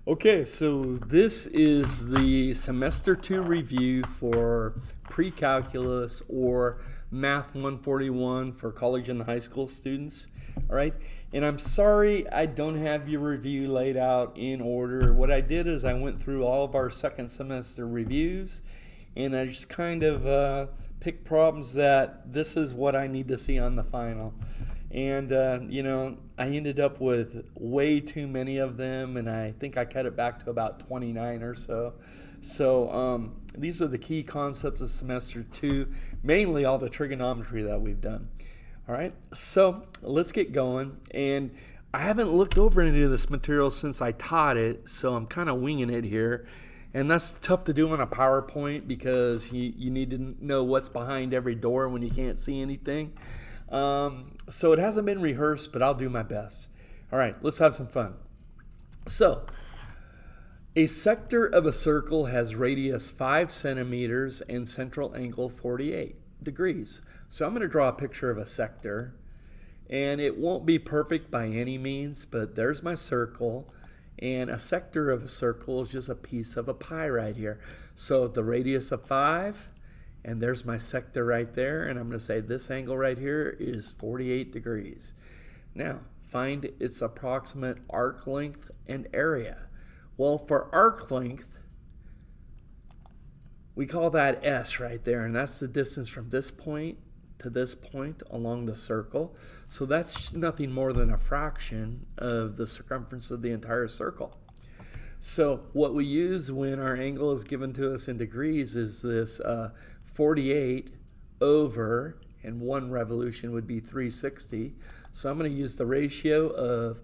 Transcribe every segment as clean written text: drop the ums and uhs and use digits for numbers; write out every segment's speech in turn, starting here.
Okay, so this is the semester 2 review for pre-calculus or math 141 for college and high school students. All right, and I'm sorry I don't have your review laid out in order. What I did is I went through all of our second semester reviews and I just kind of picked problems that this is what I need to see on the final. And, I ended up with way too many of them, and I think I cut it back to about 29 or so. So these are the key concepts of semester 2, mainly all the trigonometry that we've done. All right, so let's get going. And I haven't looked over any of this material since I taught it, so I'm kind of winging it here. And that's tough to do on a PowerPoint because you need to know what's behind every door when you can't see anything. So it hasn't been rehearsed, but I'll do my best. All right, let's have some fun. So, a sector of a circle has radius 5 centimeters and central angle 48 degrees. So I'm going to draw a picture of a sector, and it won't be perfect by any means, but there's my circle, and a sector of a circle is just a piece of a pie right here. So the radius of 5, and there's my sector right there, and I'm going to say this angle right here is 48 degrees. Now, find its approximate arc length and area. Well, for arc length, we call that S right there, and that's the distance from this point to this point along the circle. So that's nothing more than a fraction of the circumference of the entire circle. So what we use when our angle is given to us in degrees is this 48 over, and 1 revolution would be 360. So I'm going to use the ratio of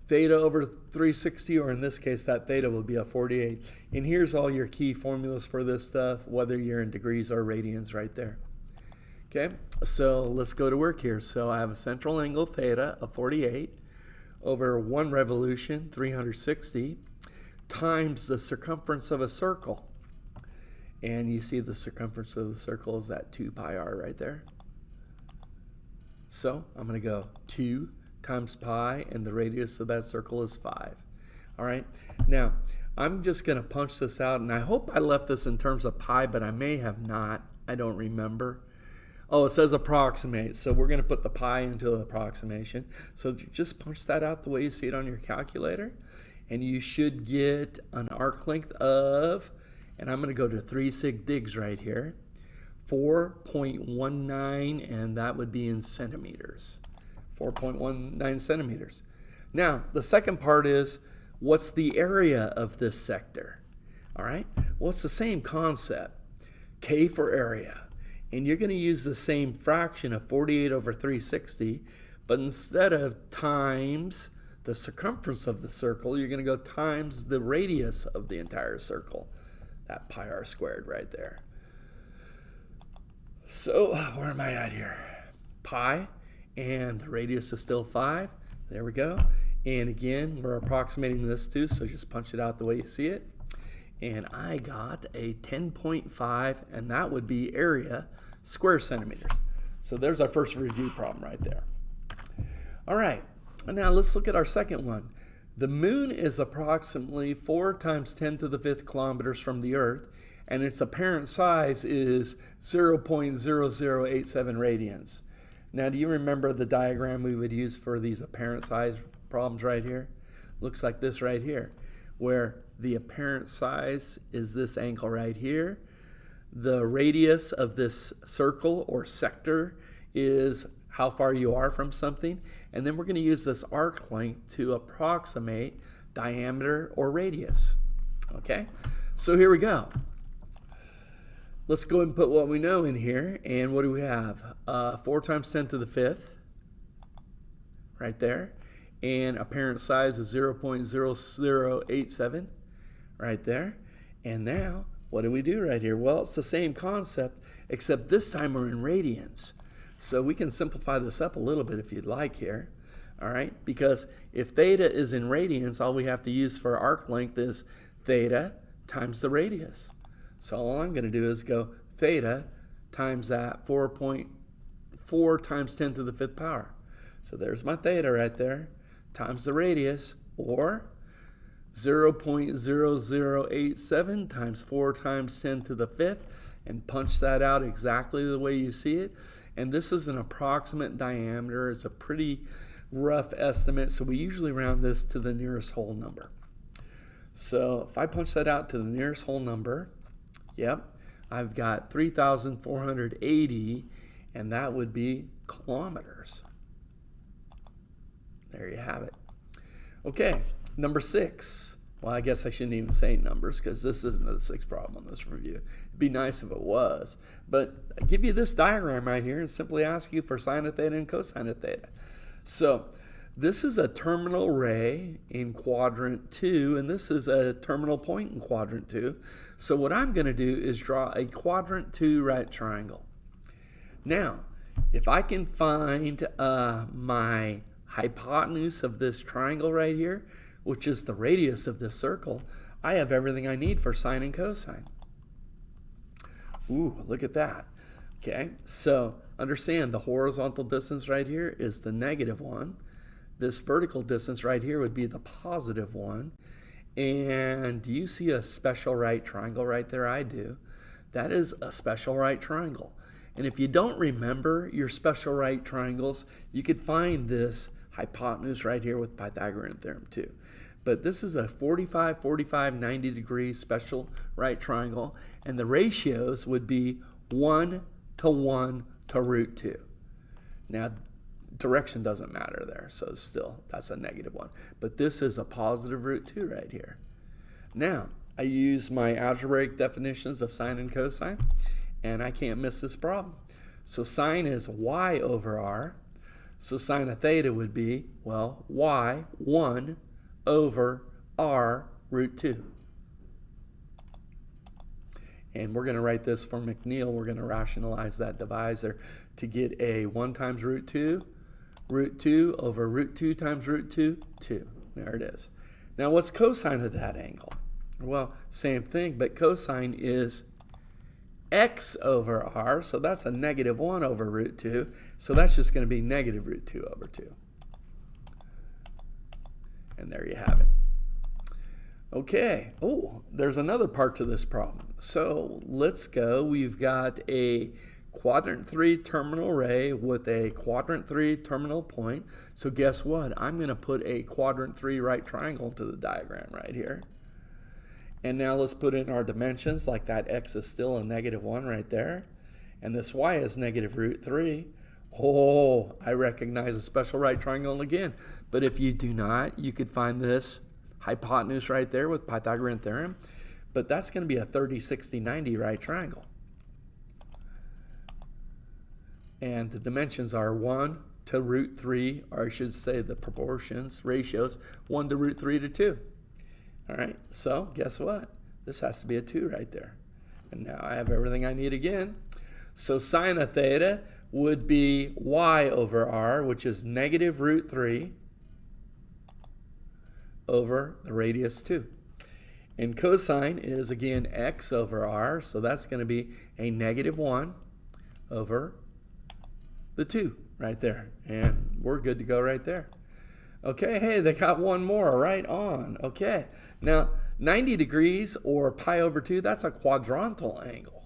theta over 360, or in this case, that theta will be a 48. And here's all your key formulas for this stuff, whether you're in degrees or radians right there. Okay, so let's go to work here. So I have a central angle theta of 48 over 1 revolution, 360, times the circumference of a circle. And you see the circumference of the circle is that 2 pi r right there. So I'm going to go 2 times pi, and the radius of that circle is 5. All right, now I'm just going to punch this out, and I hope I left this in terms of pi, but I may have not. I don't remember. Oh, it says approximate, so we're going to put the pi into the approximation. So just punch that out the way you see it on your calculator, and you should get an arc length of, and I'm going to go to 3 sig digs right here, 4.19, and that would be in centimeters. 4.19 centimeters. Now, the second part is, what's the area of this sector? All right, well, it's the same concept, K for area. And you're going to use the same fraction of 48 over 360, but instead of times the circumference of the circle, you're going to go times the radius of the entire circle, that pi r squared right there. So where am I at here? Pi, and the radius is still 5. There we go. And again, we're approximating this too, so just punch it out the way you see it. And I got a 10.5, and that would be area square centimeters. So there's our first review problem right there. All right, now let's look at our second one. The moon is approximately 4 times 10 to the 5th kilometers from the Earth, and its apparent size is 0.0087 radians. Now, do you remember the diagram we would use for these apparent size problems right here? Looks like this right here, where the apparent size is this angle right here. The radius of this circle or sector is how far you are from something. And then we're going to use this arc length to approximate diameter or radius. Okay, so here we go. Let's go ahead and put what we know in here. And what do we have? 4 times 10 to the 5th right there. And apparent size is 0.0087 right there. And now, what do we do right here? Well, it's the same concept, except this time we're in radians. So we can simplify this up a little bit if you'd like here. All right, because if theta is in radians, all we have to use for arc length is theta times the radius. So all I'm going to do is go theta times that 4.4 times 10 to the 5th power. So there's my theta right there, times the radius, or 0.0087 times 4 times 10 to the 5th, and punch that out exactly the way you see it. And this is an approximate diameter. It's a pretty rough estimate, so we usually round this to the nearest whole number. So if I punch that out to the nearest whole number, yep, I've got 3,480, and that would be kilometers. There you have it. Okay, number 6. Well, I guess I shouldn't even say numbers because this isn't the 6th problem on this review. It'd be nice if it was. But I give you this diagram right here and simply ask you for sine of theta and cosine of theta. So this is a terminal ray in quadrant 2, and this is a terminal point in quadrant 2. So what I'm going to do is draw a quadrant 2 right triangle. Now, if I can find my hypotenuse of this triangle right here, which is the radius of this circle, I have everything I need for sine and cosine. Ooh, look at that. Okay, so understand the horizontal distance right here is the negative one. This vertical distance right here would be the positive one. And do you see a special right triangle right there? I do. That is a special right triangle. And if you don't remember your special right triangles, you could find this hypotenuse right here with Pythagorean theorem too. But this is a 45, 45, 90 degree special right triangle, and the ratios would be 1 to 1 to root 2. Now, direction doesn't matter there, so still, that's a negative 1. But this is a positive root 2 right here. Now, I use my algebraic definitions of sine and cosine, and I can't miss this problem. So sine is y over r. So sine of theta would be, well, y, 1 over r root 2. And we're going to write this for McNeil. We're going to rationalize that divisor to get a 1 times root 2 over root 2 times root 2, 2. There it is. Now, what's cosine of that angle? Well, same thing, but cosine is x over r, so that's a negative 1 over root 2, so that's just going to be negative root 2 over 2. And there you have it. Okay, oh, there's another part to this problem. So let's go. We've got a quadrant 3 terminal ray with a quadrant 3 terminal point. So guess what? I'm going to put a quadrant 3 right triangle into the diagram right here. And now let's put in our dimensions, like that x is still a negative 1 right there. And this y is negative root 3. Oh, I recognize a special right triangle again. But if you do not, you could find this hypotenuse right there with Pythagorean theorem. But that's going to be a 30, 60, 90 right triangle. And the dimensions are 1 to root 3, or I should say the proportions, ratios, 1 to root 3 to 2. All right, so guess what? This has to be a 2 right there. And now I have everything I need again. So sine of theta would be y over r, which is negative root 3 over the radius 2. And cosine is, again, x over r, so that's going to be a negative 1 over the 2 right there. And we're good to go right there. Okay, hey, they got one more, right on. Okay, now 90 degrees or pi over 2, that's a quadrantal angle,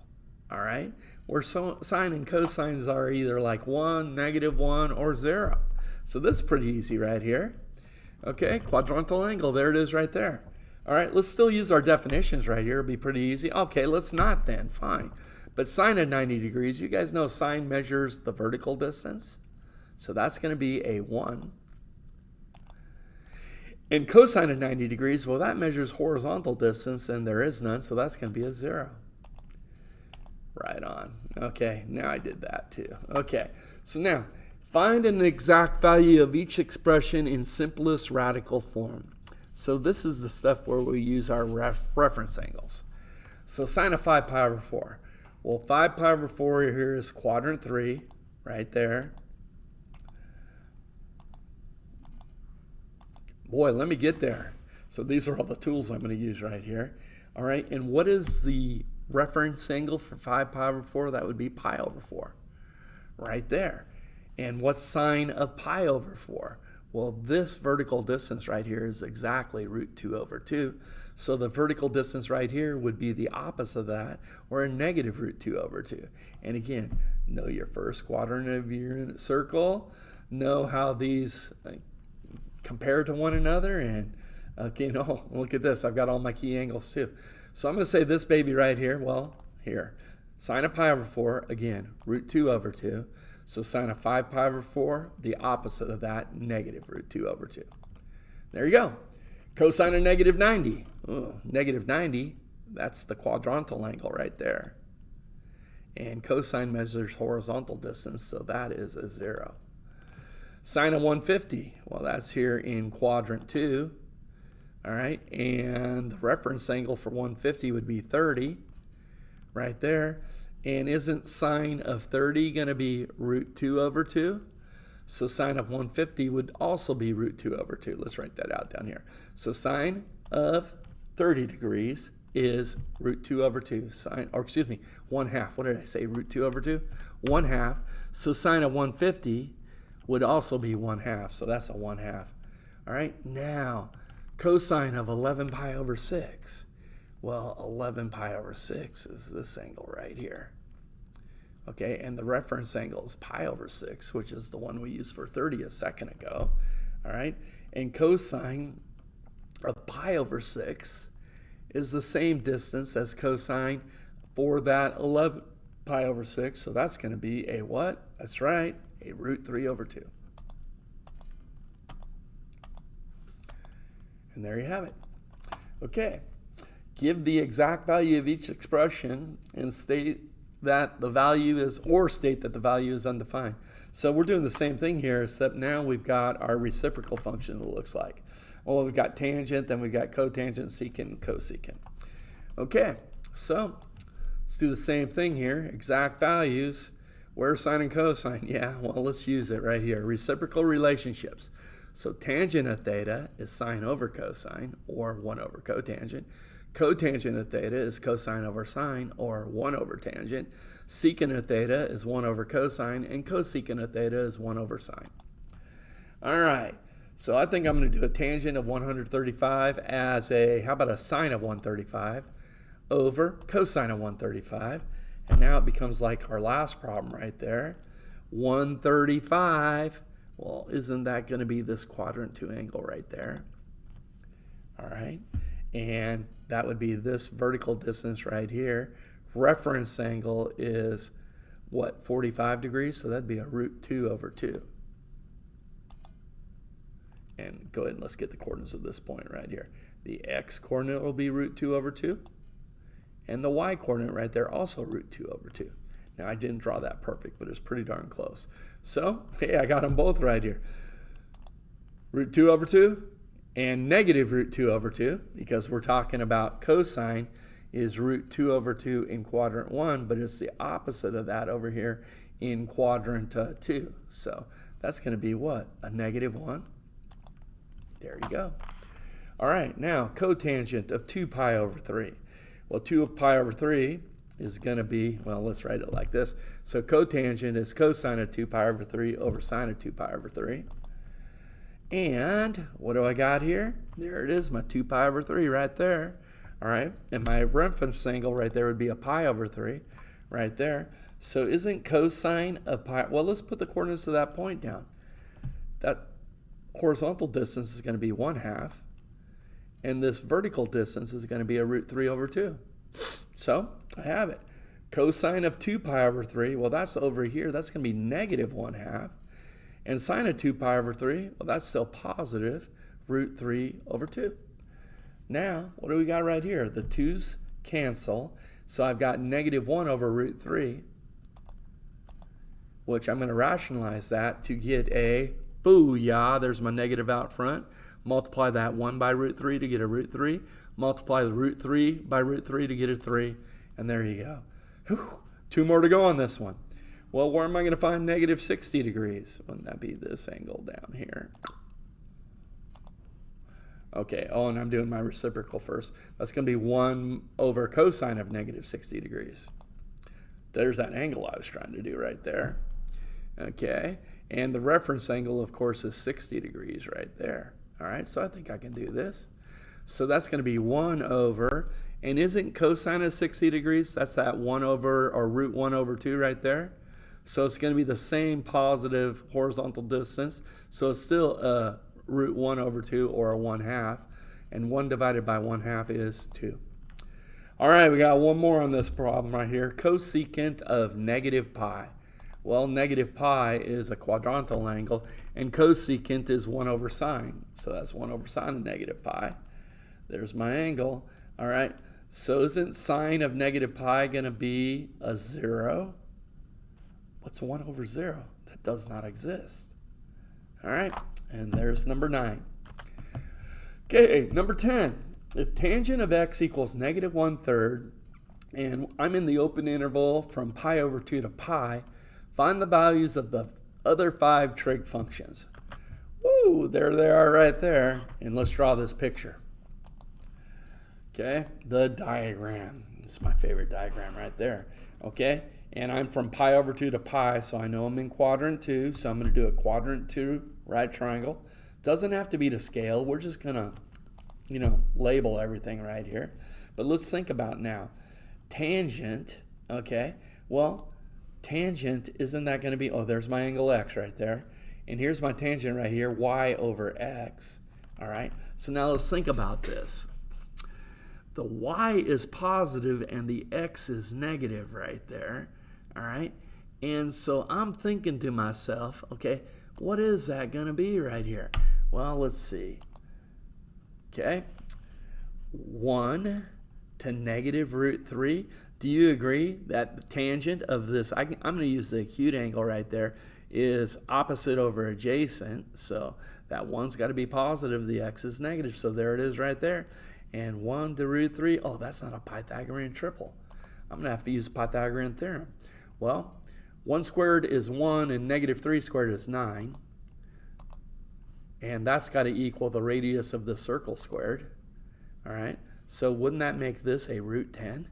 all right? Where sine and cosines are either like 1, negative 1, or 0. So this is pretty easy right here. Okay, quadrantal angle, there it is right there. All right, let's still use our definitions right here. It'll be pretty easy. Okay, let's not then, fine. But sine of 90 degrees, you guys know sine measures the vertical distance. So that's going to be a 1. And cosine of 90 degrees, well, that measures horizontal distance, and there is none, so that's going to be a 0. Right on. Okay, now I did that too. Okay, so now find an exact value of each expression in simplest radical form. So this is the stuff where we use our reference angles. So sine of 5 pi over 4. Well, 5 pi over 4 here is quadrant 3, right there. Boy, let me get there. So these are all the tools I'm going to use right here. All right, and what is the reference angle for 5 pi over 4? That would be pi over 4, right there. And what's sine of pi over 4? Well, this vertical distance right here is exactly root 2 over 2. So the vertical distance right here would be the opposite of that, or a negative root 2 over 2. And again, know your first quadrant of your unit circle, know how these compare to one another, and look at this. I've got all my key angles too. So I'm going to say this baby right here, well, here, sine of pi over 4, again, root 2 over 2. So sine of 5 pi over 4, the opposite of that, negative root 2 over 2. There you go. Cosine of negative 90. Ooh, negative 90, that's the quadrantal angle right there. And cosine measures horizontal distance, so that is a 0. Sine of 150, well, that's here in quadrant 2. All right, and the reference angle for 150 would be 30 right there. And isn't sine of 30 going to be root 2 over 2? So sine of 150 would also be root 2 over 2. Let's write that out down here. So sine of 30 degrees is root 2 over 2. Sine, or excuse me, 1/2. What did I say? Root 2 over 2? 1/2. So sine of 150 would also be 1/2. So that's a 1/2. All right, now cosine of 11 pi over 6. Well, 11 pi over 6 is this angle right here. Okay, and the reference angle is pi over 6, which is the one we used for 30 a second ago. All right, and cosine of pi over 6 is the same distance as cosine for that 11 pi over 6. So that's going to be a what? That's right, a root 3 over 2. And there you have it. Okay. Give the exact value of each expression and state that the value is, or state that the value is undefined. So we're doing the same thing here, except now we've got our reciprocal function, it looks like. Well, we've got tangent, then we've got cotangent, secant, and cosecant. Okay, so let's do the same thing here. Exact values. Where's sine and cosine? Yeah, well, let's use it right here. Reciprocal relationships. So tangent of theta is sine over cosine, or 1 over cotangent. Cotangent of theta is cosine over sine, or 1 over tangent. Secant of theta is 1 over cosine, and cosecant of theta is 1 over sine. All right, so I think I'm going to do a tangent of 135 as a, how about a sine of 135 over cosine of 135. And now it becomes like our last problem right there. 135, well, isn't that going to be this quadrant 2 angle right there? All right. And that would be this vertical distance right here. Reference angle is what, 45 degrees? So that'd be a root 2 over 2. And go ahead and let's get the coordinates of this point right here. The x coordinate will be root 2 over 2. And the y coordinate right there also root 2 over 2. Now I didn't draw that perfect, but it's pretty darn close. So, hey, I got them both right here. Root 2 over 2. And negative root 2 over 2, because we're talking about cosine is root 2 over 2 in quadrant 1, but it's the opposite of that over here in quadrant 2. So that's going to be what? A negative 1. There you go. All right, now cotangent of 2 pi over 3. Well, 2 pi over 3 is going to be, well, let's write it like this. So cotangent is cosine of 2 pi over 3 over sine of 2 pi over 3. And what do I got here? There it is, my 2 pi over 3 right there. All right, and my reference angle right there would be a pi over 3 right there. So isn't cosine of pi, well, let's put the coordinates of that point down. That horizontal distance is going to be 1/2, and this vertical distance is going to be a root 3 over 2. So I have it. Cosine of 2 pi over 3, well, that's over here. That's going to be negative 1/2. And sine of 2 pi over 3, well, that's still positive root 3 over 2. Now, what do we got right here? The 2's cancel. So I've got negative 1 over root 3, which I'm going to rationalize that to get a, booyah, there's my negative out front. Multiply that 1 by root 3 to get a root 3. Multiply the root 3 by root 3 to get a 3. And there you go. Whew, 2 more to go on this one. Well, where am I going to find negative 60 degrees? Wouldn't that be this angle down here? Okay, oh, and I'm doing my reciprocal first. That's going to be 1 over cosine of negative 60 degrees. There's that angle I was trying to do right there. Okay, And the reference angle, of course, is 60 degrees right there. All right, so I think I can do this. So that's going to be 1 over, and isn't cosine of 60 degrees? That's that 1 over, or root 1 over 2 right there. So it's going to be the same positive horizontal distance. So it's still a root 1 over 2, or a 1/2. And 1 divided by 1/2 is 2. All right, we got one more on this problem right here. Cosecant of negative pi. Well, negative pi is a quadrantal angle, and cosecant is 1 over sine. So that's 1 over sine of negative pi. There's my angle. All right, so isn't sine of negative pi going to be a 0? What's 1 over 0? That does not exist. All right, and there's number 9. Okay, number 10. If tangent of x equals negative 1/3, and I'm in the open interval from pi over 2 to pi, find the values of the other 5 trig functions. Woo, there they are right there. And let's draw this picture. Okay, the diagram. It's my favorite diagram right there. Okay, and I'm from pi over 2 to pi, so I know I'm in quadrant 2, so I'm going to do a quadrant 2 right triangle. Doesn't have to be to scale. We're just going to, label everything right here. But let's think about now. Tangent, okay, well, tangent, isn't that going to be, oh, there's my angle x right there. And here's my tangent right here, y over x. All right, so now let's think about this. The y is positive and the x is negative right there. All right, and so I'm thinking to myself, okay, what is that going to be right here? Well, let's see. Okay, 1 to negative root 3. Do you agree that the tangent of this, I'm going to use the acute angle right there, is opposite over adjacent. So that 1's got to be positive, the x is negative. So there it is right there. And 1 to root 3, oh, that's not a Pythagorean triple. I'm going to have to use the Pythagorean theorem. Well, 1 squared is 1 and negative 3 squared is 9. And that's got to equal the radius of the circle squared. All right, so wouldn't that make this a root 10?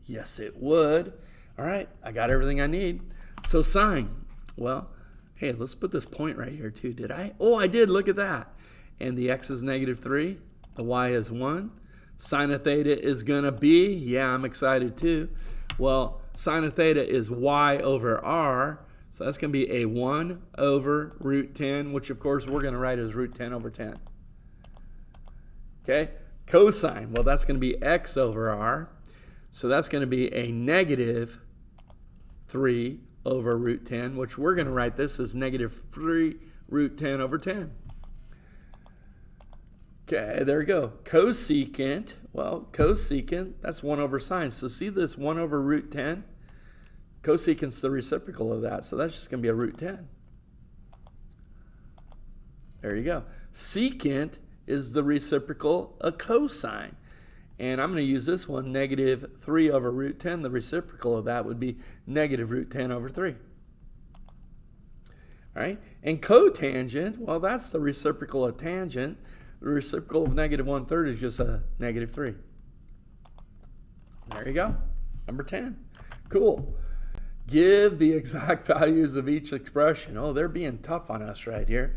Yes, it would. All right, I got everything I need. So sine, well, hey, let's put this point right here too. Did I? Oh, I did. Look at that. And the x is negative 3. The y is 1. Sine of theta is going to be, yeah, I'm excited too. Well, sine of theta is y over r. So that's going to be a 1 over root 10, which of course we're going to write as root 10 over 10. Okay, cosine, well, that's going to be x over r. So that's going to be a negative 3 over root 10, which we're going to write this as negative 3 root 10 over 10. Okay, there we go. Cosecant, well, cosecant, that's 1 over sine. So see this 1 over root 10? Cosecant's the reciprocal of that, so that's just going to be a root 10. There you go. Secant is the reciprocal of cosine. And I'm going to use this one, negative 3 over root 10. The reciprocal of that would be negative root 10 over 3. All right? And cotangent, well, that's the reciprocal of tangent. The reciprocal of negative 1/3 is just a negative 3. There you go. Number 10. Cool. Give the exact values of each expression. Oh, they're being tough on us right here.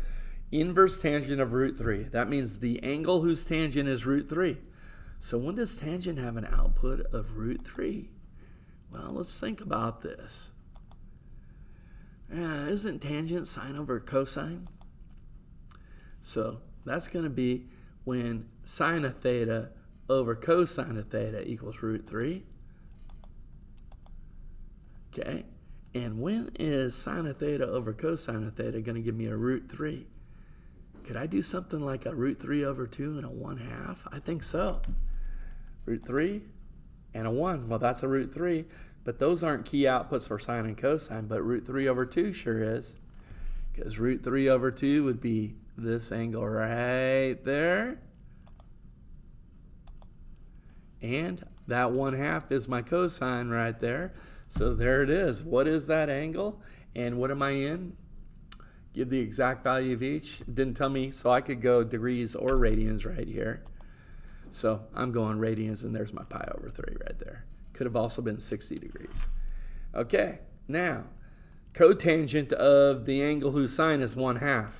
Inverse tangent of root 3. That means the angle whose tangent is root 3. So when does tangent have an output of root 3? Well, let's think about this. Isn't tangent sine over cosine? So that's going to be when sine of theta over cosine of theta equals root 3. Okay, and when is sine of theta over cosine of theta going to give me a root 3? Could I do something like a root 3 over 2 and a 1/2? I think so. Root 3 and a 1. Well, that's a root 3, but those aren't key outputs for sine and cosine, but root 3 over 2 sure is. Because root 3 over 2 would be this angle right there. And that 1/2 is my cosine right there. So there it is. What is that angle? And what am I in? Give the exact value of each. It didn't tell me, so I could go degrees or radians right here. So I'm going radians, and there's my pi over 3 right there. Could have also been 60 degrees. Okay, now cotangent of the angle whose sine is 1/2.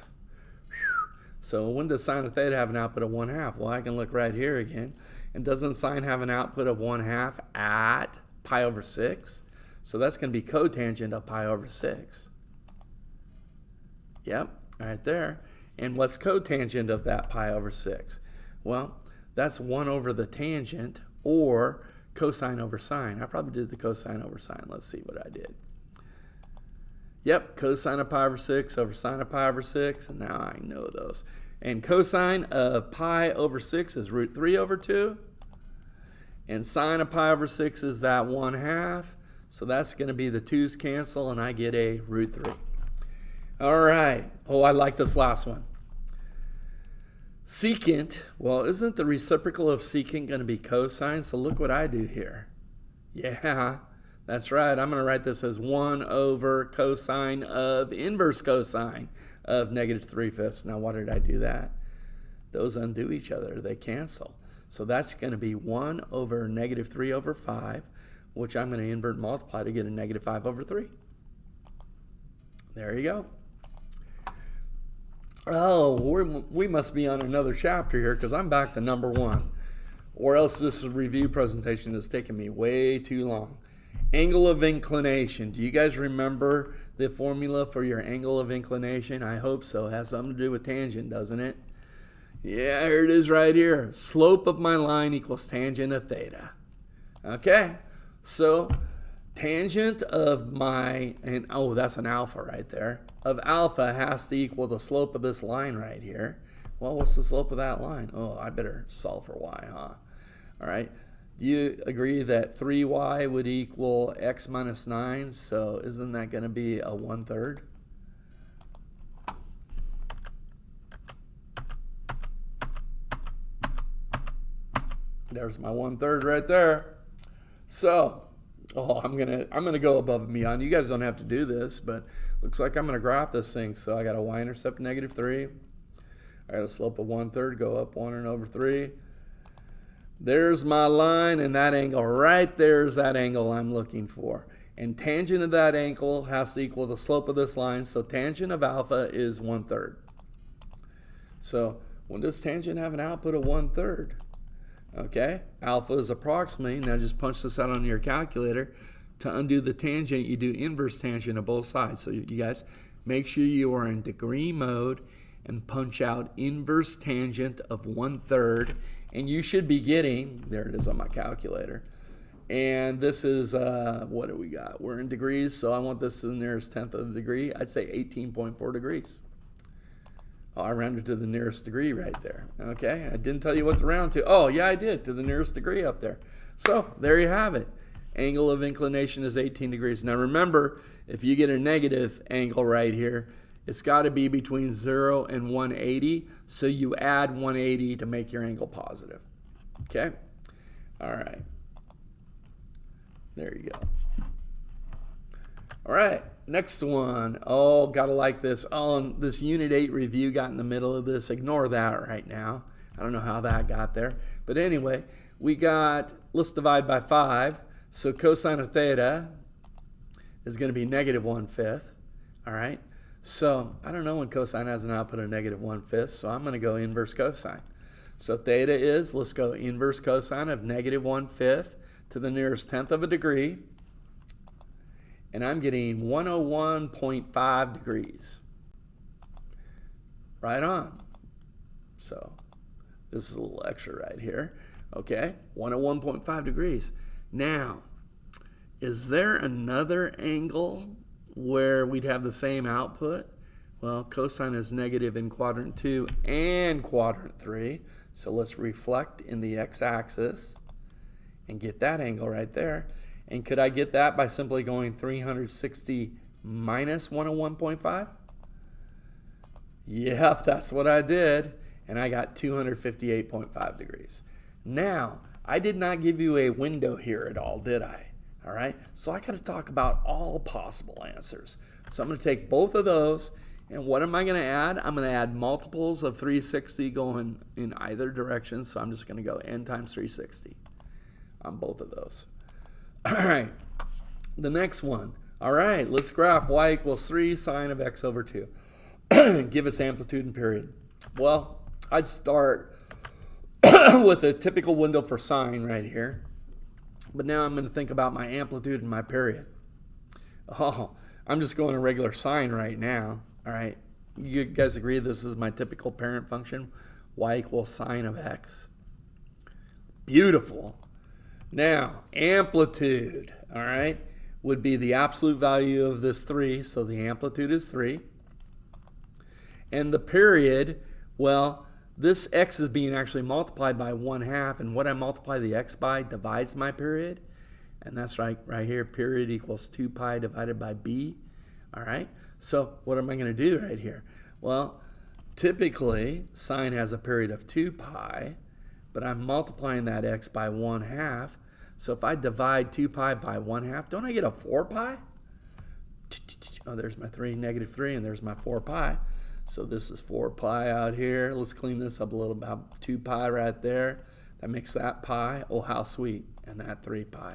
So when does sine of theta have an output of 1/2? Well, I can look right here again. And doesn't sine have an output of 1/2 at pi over 6? So that's going to be cotangent of pi over 6. Yep, right there. And what's cotangent of that pi over 6? Well, that's 1 over the tangent, or cosine over sine. I probably did the cosine over sine. Let's see what I did. Yep, cosine of pi over 6 over sine of pi over 6, and now I know those. And cosine of pi over 6 is root 3 over 2. And sine of pi over 6 is that 1/2. So that's going to be the 2's cancel, and I get a root 3. All right. Oh, I like this last one. Secant. Well, isn't the reciprocal of secant going to be cosine? So look what I do here. Yeah, that's right. I'm going to write this as 1 over cosine of inverse cosine of -3/5. Now, why did I do that? Those undo each other. They cancel. So that's going to be 1 over -3 over 5, which I'm going to invert and multiply to get a -5 over 3. There you go. Oh, we must be on another chapter here, because I'm back to number 1. Or else this review presentation has taken me way too long. Angle of inclination. Do you guys remember the formula for your angle of inclination? I hope so. It has something to do with tangent, doesn't it? Yeah, here it is right here. Slope of my line equals tangent of theta. Okay, so tangent of my, and oh, that's an alpha right there, of alpha has to equal the slope of this line right here. Well, what's the slope of that line? Oh, I better solve for y, huh? All right. Do you agree that 3y would equal x minus 9? So isn't that going to be a 1/3? There's my 1/3 right there. So, I'm gonna go above and beyond. You guys don't have to do this, but looks like I'm gonna graph this thing. So I got a y-intercept -3. I got a slope of 1/3, go up 1/3. There's my line, and that angle right there is that angle I'm looking for. And tangent of that angle has to equal the slope of this line, so tangent of alpha is 1/3. So when does tangent have an output of 1/3? Okay, alpha is approximately, now just punch this out on your calculator. To undo the tangent, you do inverse tangent of both sides. So you guys, make sure you are in degree mode and punch out inverse tangent of 1/3, and you should be getting, there it is on my calculator, and this is, what do we got? We're in degrees, so I want this to the nearest tenth of a degree. I'd say 18.4 degrees. Oh, I rounded to the nearest degree right there. Okay, I didn't tell you what to round to. Oh, yeah, I did, to the nearest degree up there. So there you have it. Angle of inclination is 18 degrees. Now remember, if you get a negative angle right here, it's got to be between 0 and 180, so you add 180 to make your angle positive. Okay? All right. There you go. All right, next one. Oh, gotta like this. Oh, this Unit 8 review got in the middle of this. Ignore that right now. I don't know how that got there. But anyway, we got, let's divide by 5. So cosine of theta is going to be -1/5. All right. So I don't know when cosine has an output of -1/5, so I'm going to go inverse cosine. So theta is, let's go inverse cosine of -1/5 to the nearest tenth of a degree. And I'm getting 101.5 degrees. Right on. So this is a little extra right here. Okay, 101.5 degrees. Now, is there another angle where we'd have the same output? Well, cosine is negative in quadrant 2 and quadrant 3. So let's reflect in the x-axis and get that angle right there. And could I get that by simply going 360 minus 101.5? Yep, that's what I did. And I got 258.5 degrees. Now, I did not give you a window here at all, did I? All right, so I got to talk about all possible answers. So I'm going to take both of those, and what am I going to add? I'm going to add multiples of 360 going in either direction, so I'm just going to go n times 360 on both of those. All right, the next one. All right, let's graph y equals 3 sine of x over 2. Give us amplitude and period. Well, I'd start with a typical window for sine right here. But now I'm going to think about my amplitude and my period. Oh, I'm just going a regular sine right now. All right, you guys agree this is my typical parent function? Y equals sine of x. Beautiful. Now, amplitude, all right, would be the absolute value of this 3. So the amplitude is 3. And the period, well, this x is being actually multiplied by 1/2, and what I multiply the x by divides my period, and that's right here, period equals 2 pi divided by b. All right, so what am I going to do right here? Well, typically sine has a period of 2 pi, but I'm multiplying that x by 1/2. So if I divide 2 pi by 1/2, don't I get a 4 pi? Oh, there's my 3, negative 3, and there's my 4 pi. So this is 4 pi out here. Let's clean this up a little, about 2 pi right there. That makes that pi. Oh, how sweet. And that 3 pi.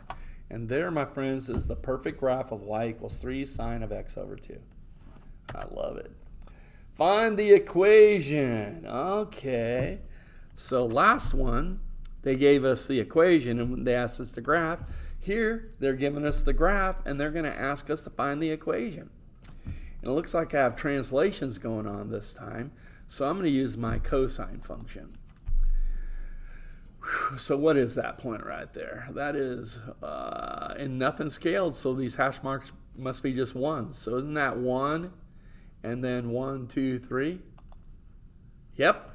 And there, my friends, is the perfect graph of y equals 3 sine of x over 2. I love it. Find the equation. Okay. So last one, they gave us the equation and they asked us to graph. Here, they're giving us the graph and they're going to ask us to find the equation. And it looks like I have translations going on this time. So I'm going to use my cosine function. So what is that point right there? That is in nothing scaled, so these hash marks must be just ones. So isn't that 1 and then 1, 2, 3? Yep.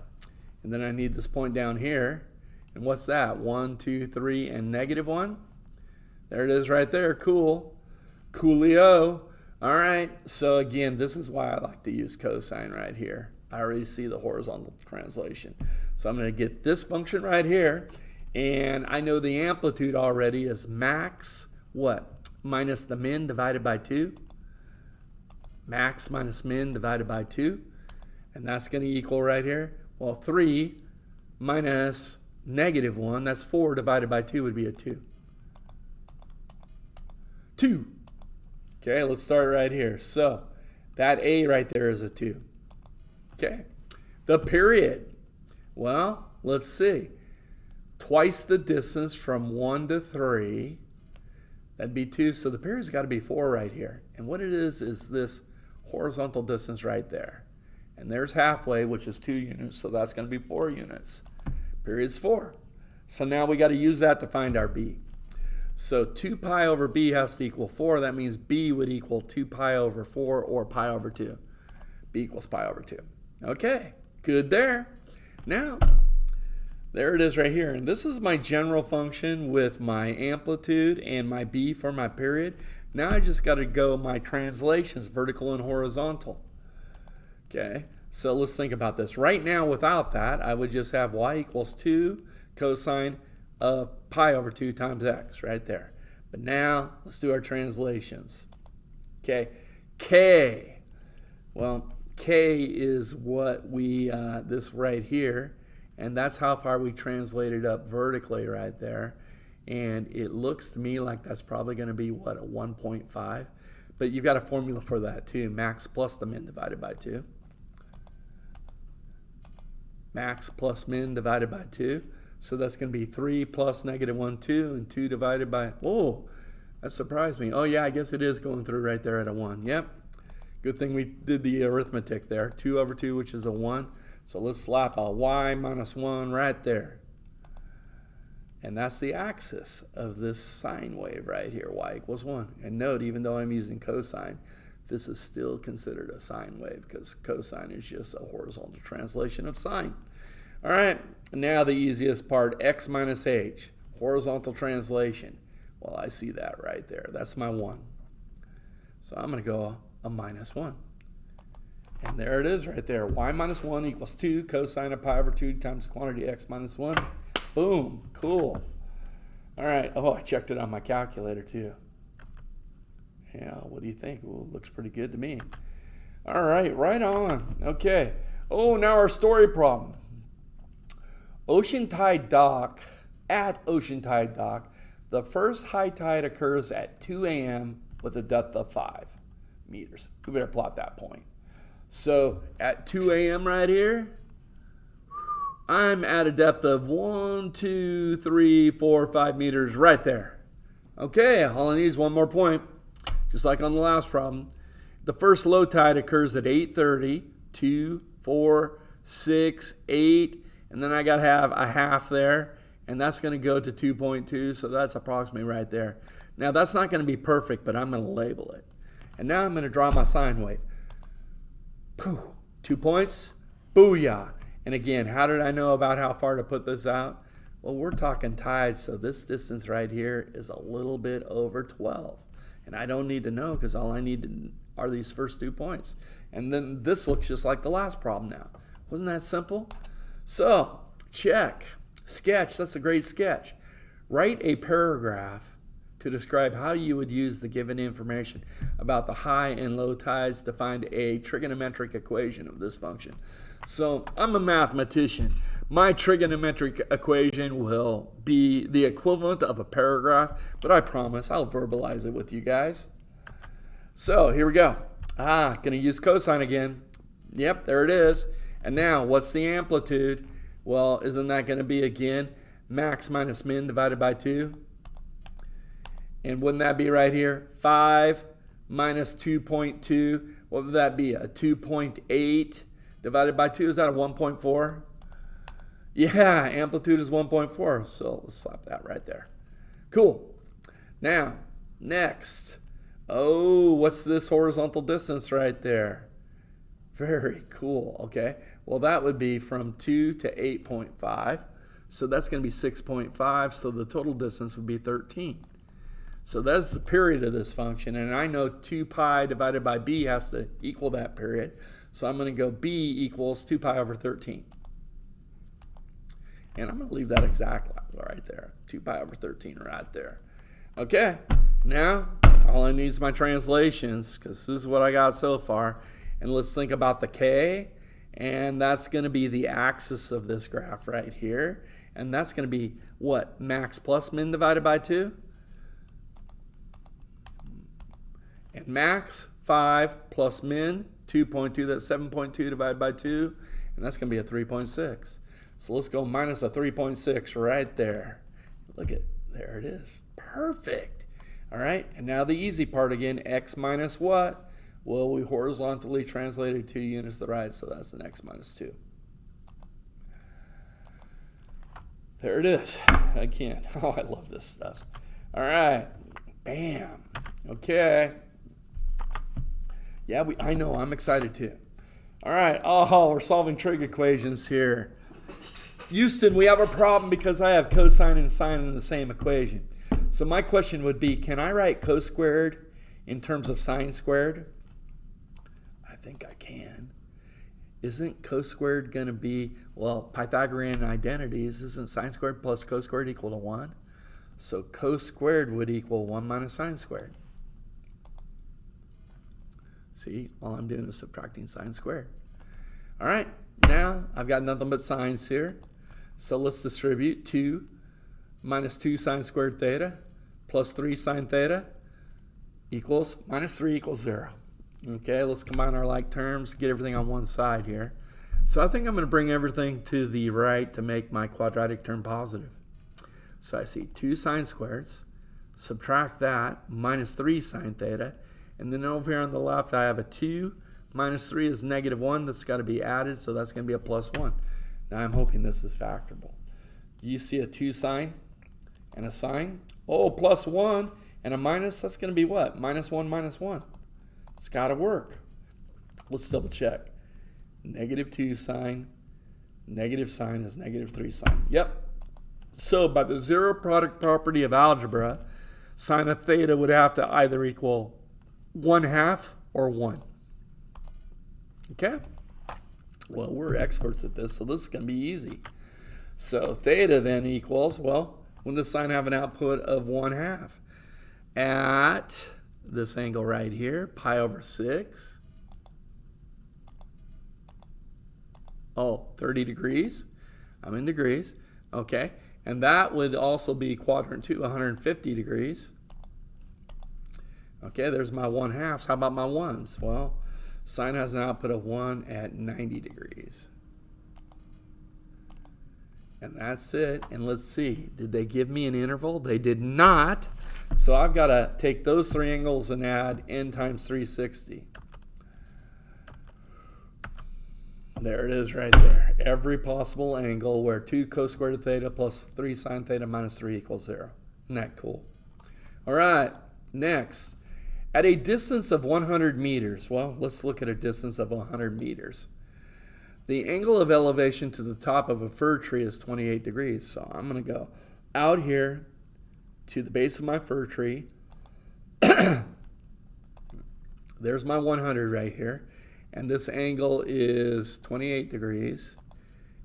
And then I need this point down here. And what's that? 1, 2, 3, and negative 1? There it is right there. Cool. Coolio. All right. So again, this is why I like to use cosine right here. I already see the horizontal translation. So I'm going to get this function right here. And I know the amplitude already is max, what? Minus the min divided by 2. Max minus min divided by 2. And that's going to equal right here. Well, 3 minus negative 1, that's 4 divided by 2 would be a 2. 2. Okay, let's start right here. So that a right there is a 2. Okay, the period. Well, let's see. Twice the distance from 1 to 3. That'd be 2. So the period's got to be 4 right here. And what it is this horizontal distance right there. And there's halfway, which is 2 units. So that's going to be 4 units. Period's 4. So now we got to use that to find our b. So 2 pi over b has to equal 4. That means b would equal 2 pi over 4 or pi over 2. b equals pi over 2. Okay, good there. Now, there it is right here. And this is my general function with my amplitude and my b for my period. Now I just got to go my translations, vertical and horizontal. Okay, so let's think about this. Right now, without that, I would just have y equals 2 cosine of pi over 2 times x right there. But now, let's do our translations. Okay, k. Well, k is what we, this right here, and that's how far we translated up vertically right there. And it looks to me like that's probably going to be, what, a 1.5? But you've got a formula for that too, max plus the min divided by 2. Max plus min divided by 2. So that's going to be 3 plus negative 1, 2, and 2 divided by, whoa, that surprised me. Oh yeah, I guess it is going through right there at a 1. Yep. Good thing we did the arithmetic there. 2 over 2, which is a 1. So let's slap a y minus 1 right there. And that's the axis of this sine wave right here, y equals 1. And note, even though I'm using cosine, this is still considered a sine wave because cosine is just a horizontal translation of sine. All right, now the easiest part, x minus h, horizontal translation. Well, I see that right there. That's my 1. So I'm going to go a minus 1. And there it is right there. Y minus 1 equals 2 cosine of pi over 2 times quantity x minus 1. Boom, cool. All right, oh, I checked it on my calculator too. Yeah, what do you think? Well, it looks pretty good to me. All right, right on. Okay. Oh, now our story problem. Oceantide Dock, at Oceantide Dock, the first high tide occurs at 2 a.m. with a depth of 5 meters. We better plot that point. So at 2 a.m. right here, I'm at a depth of 1, 2, 3, 4, 5 meters right there. Okay, all I need is one more point, just like on the last problem. The first low tide occurs at 8:30, 2, 4, 6, 8, and then I got to have a half there, and that's going to go to 2.2, so that's approximately right there. Now, that's not going to be perfect, but I'm going to label it. And now I'm going to draw my sine wave. 2 points, booyah. And again, how did I know about how far to put this out? Well, we're talking tides, so this distance right here is a little bit over 12. And I don't need to know because all I need are these first 2 points. And then this looks just like the last problem now. Wasn't that simple? So, check. Sketch, that's a great sketch. Write a paragraph to describe how you would use the given information about the high and low tides to find a trigonometric equation of this function. So I'm a mathematician. My trigonometric equation will be the equivalent of a paragraph, but I promise I'll verbalize it with you guys. So here we go. Gonna use cosine again. Yep, there it is. And now what's the amplitude? Well, isn't that gonna be again max minus min divided by 2? And wouldn't that be right here? 5 minus 2.2. What would that be? A 2.8 divided by 2. Is that a 1.4? Yeah, amplitude is 1.4. So let's slap that right there. Cool. Now, next. Oh, what's this horizontal distance right there? Very cool. Okay. Well, that would be from 2 to 8.5. So that's going to be 6.5. So the total distance would be 13. So that's the period of this function, and I know 2 pi divided by b has to equal that period. So I'm going to go b equals 2 pi over 13. And I'm going to leave that exactly right there, 2 pi over 13 right there. Okay, now all I need is my translations because this is what I got so far. And let's think about the k, and that's going to be the axis of this graph right here. And that's going to be what? Max plus min divided by 2? And max, 5 plus min, 2.2, that's 7.2 divided by 2, and that's going to be a 3.6. So let's go minus a 3.6 right there. Look at, there it is. Perfect. All right, and now the easy part again, x minus what? Well, we horizontally translated 2 units to the right, so that's an x minus 2. There it is. Again, oh, I love this stuff. All right, bam. Okay. Yeah, I know, I'm excited too. All right, we're solving trig equations here. Houston, we have a problem because I have cosine and sine in the same equation. So my question would be, can I write cos squared in terms of sine squared? I think I can. Isn't cos squared going to be, well, Pythagorean identities, isn't sine squared plus cos squared equal to 1? So cos squared would equal 1 minus sine squared. See, all I'm doing is subtracting sine squared. All right, now I've got nothing but sines here. So let's distribute 2 minus 2 sine squared theta plus 3 sine theta equals, minus 3 equals 0. Okay, let's combine our like terms, get everything on one side here. So I think I'm going to bring everything to the right to make my quadratic term positive. So I see 2 sine squareds, subtract that, minus 3 sine theta, and then over here on the left I have a 2 minus 3 is negative 1. That's got to be added, so that's going to be a plus 1. Now I'm hoping this is factorable. Do you see a 2 sine and a sine? Oh, plus 1 and a minus, that's going to be what? Minus 1 minus 1. It's got to work. Let's double check. Negative 2 sine, negative sine is negative 3 sine. Yep. So by the zero product property of algebra, sine of theta would have to either equal 1/2 or 1. Okay? Well, we're experts at this, so this is going to be easy. So theta then equals, well, when does sine have an output of 1/2? At this angle right here, pi over 6. Oh, 30 degrees. I'm in degrees. Okay. And that would also be quadrant 2, 150 degrees. Okay, there's my 1/2. How about my 1s? Well, sine has an output of 1 at 90 degrees. And that's it. And let's see, did they give me an interval? They did not. So I've got to take those three angles and add n times 360. There it is right there. Every possible angle where 2 cos squared of theta plus 3 sine theta minus 3 equals 0. Isn't that cool? All right, next. At a distance of 100 meters, well, let's look at a distance of 100 meters. The angle of elevation to the top of a fir tree is 28 degrees. So I'm going to go out here to the base of my fir tree. There's my 100 right here. And this angle is 28 degrees.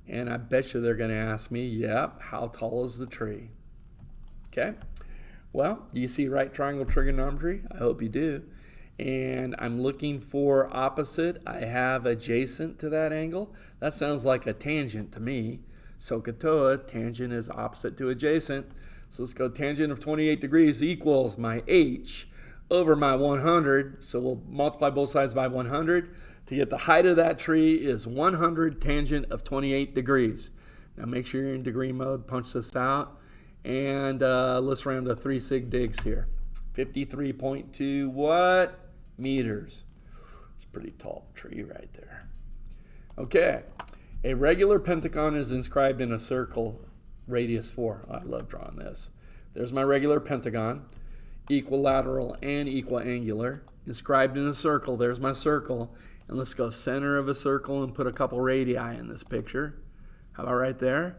And I bet you they're going to ask me, yep, how tall is the tree? Okay. Well, do you see right triangle trigonometry? I hope you do. And I'm looking for opposite. I have adjacent to that angle. That sounds like a tangent to me. So katoa, tangent is opposite to adjacent. So let's go tangent of 28 degrees equals my h over my 100. So we'll multiply both sides by 100. To get the height of that tree is 100 tangent of 28 degrees. Now make sure you're in degree mode. Punch this out. And let's round to 3 sig digs here. 53.2 what? Meters. It's a pretty tall tree right there. Okay. A regular pentagon is inscribed in a circle, radius 4. I love drawing this. There's my regular pentagon, equilateral and equiangular, inscribed in a circle. There's my circle. And let's go center of a circle and put a couple radii in this picture. How about right there?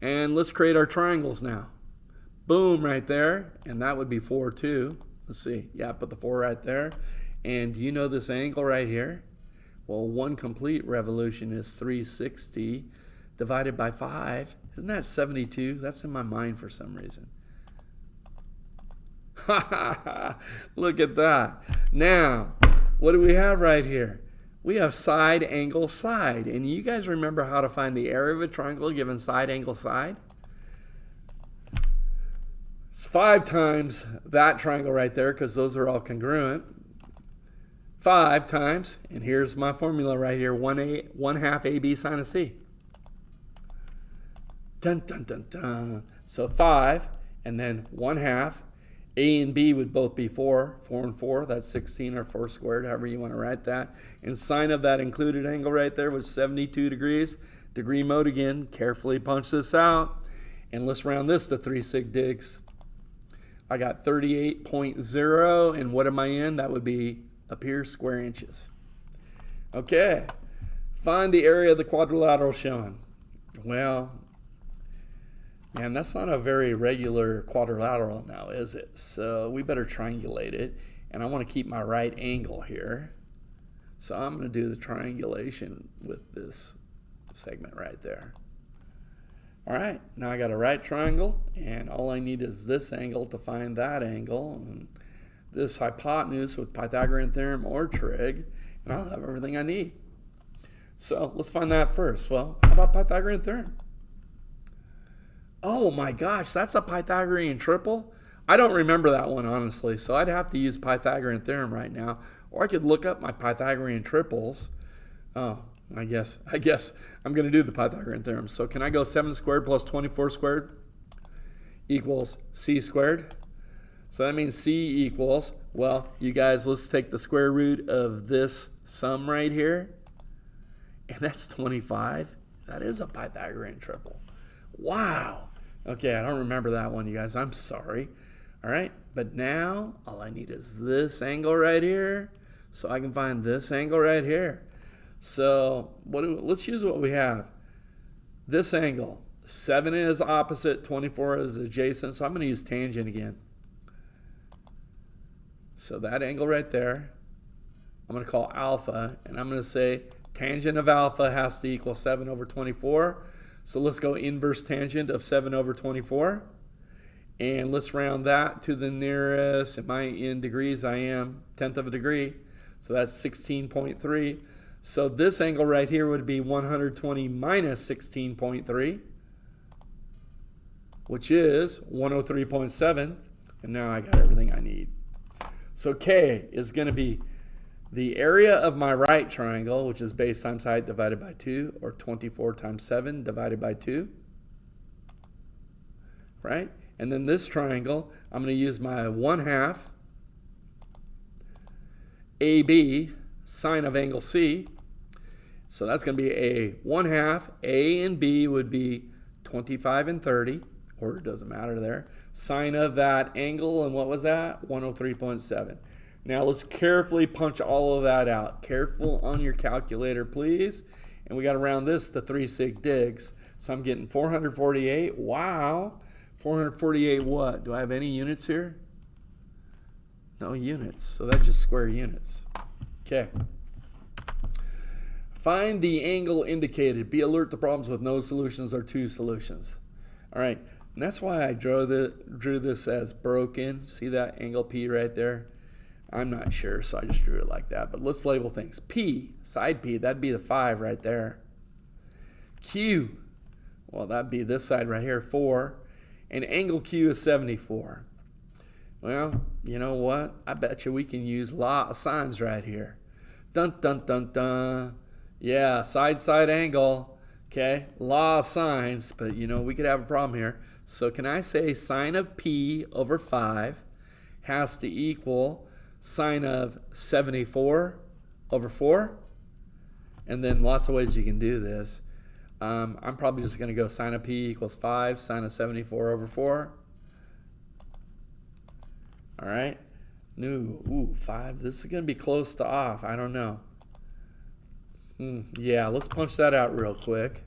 And let's create our triangles now. Boom, right there. And that would be 4 too. Let's see. Yeah, put the 4 right there. And do you know this angle right here? Well, 1 complete revolution is 360 divided by 5. Isn't that 72? That's in my mind for some reason. Look at that. Now, what do we have right here? We have side, angle, side. And you guys remember how to find the area of a triangle given side, angle, side? It's 5 times that triangle right there because those are all congruent. 5 times, and here's my formula right here, 1/2 AB sine of C. Dun, dun, dun, dun. So 5, and then 1/2. A and B would both be 4. 4 and 4, that's 16 or 4 squared, however you want to write that. And sine of that included angle right there was 72 degrees. Degree mode again, carefully punch this out. And let's round this to 3 sig digs. I got 38.0, and what am I in? That would be up here, square inches. Okay, find the area of the quadrilateral shown. Well, man, that's not a very regular quadrilateral now, is it? So we better triangulate it. And I want to keep my right angle here. So I'm going to do the triangulation with this segment right there. All right, now I got a right triangle, and all I need is this angle to find that angle, and this hypotenuse with Pythagorean theorem or trig, and I'll have everything I need. So let's find that first. Well, how about Pythagorean theorem? Oh my gosh, that's a Pythagorean triple? I don't remember that one, honestly, so I'd have to use Pythagorean theorem right now, or I could look up my Pythagorean triples. Oh, I guess I'm going to do the Pythagorean theorem. So can I go 7 squared plus 24 squared equals c squared? So that means c equals, well, you guys, let's take the square root of this sum right here, and that's 25. That is a Pythagorean triple. Wow. Okay, I don't remember that one, you guys. I'm sorry. All right, but now all I need is this angle right here, so I can find this angle right here. So let's use what we have. This angle, 7 is opposite, 24 is adjacent, so I'm going to use tangent again. So that angle right there, I'm going to call alpha, and I'm going to say tangent of alpha has to equal 7 over 24. So let's go inverse tangent of 7 over 24. And let's round that to the nearest, am I in degrees? I am, 1/10 of a degree. So that's 16.3. So this angle right here would be 120 minus 16.3, which is 103.7. And now I got everything I need. So K is going to be the area of my right triangle, which is base times height divided by 2, or 24 times 7 divided by 2. Right? And then this triangle, I'm going to use my 1/2 AB sine of angle C. So that's going to be a 1/2. A and B would be 25 and 30, or it doesn't matter there. Sine of that angle, and what was that? 103.7. Now let's carefully punch all of that out. Careful on your calculator, please. And we got to round this to 3 sig digs. So I'm getting 448. Wow. 448 what? Do I have any units here? No units. So that's just square units. Okay. Find the angle indicated. Be alert to problems with no solutions or 2 solutions. All right. And that's why I drew this as broken. See that angle P right there? I'm not sure, so I just drew it like that. But let's label things. P, side P, that'd be the 5 right there. Q, well, that'd be this side right here, 4. And angle Q is 74. Well, you know what? I bet you we can use law of sines right here. Dun, dun, dun, dun. Yeah, side angle. Okay, law of sines. But, you know, we could have a problem here. So can I say sine of P over 5 has to equal sine of 74 over 4? And then lots of ways you can do this. I'm probably just going to go sine of P equals 5, sine of 74 over 4. All right. Ooh, 5. This is going to be close to off. I don't know. Yeah, let's punch that out real quick.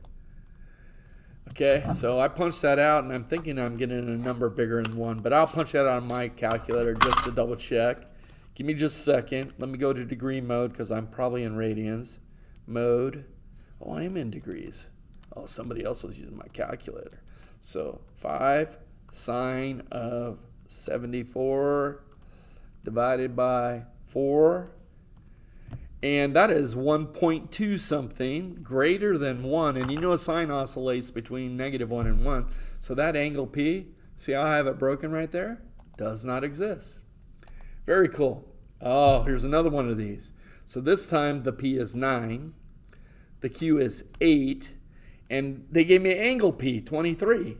Okay, so I punched that out, and I'm thinking I'm getting a number bigger than 1, but I'll punch that out on my calculator just to double check. Give me just a second. Let me go to degree mode because I'm probably in radians. Mode. Oh, I am in degrees. Oh, somebody else was using my calculator. So 5 sine of 74 divided by 4. And that is 1.2 something greater than 1. And you know a sine oscillates between -1 and 1. So that angle P, see how I have it broken right there? Does not exist. Very cool. Oh, here's another one of these. So this time the P is 9. The Q is 8. And they gave me an angle P, 23.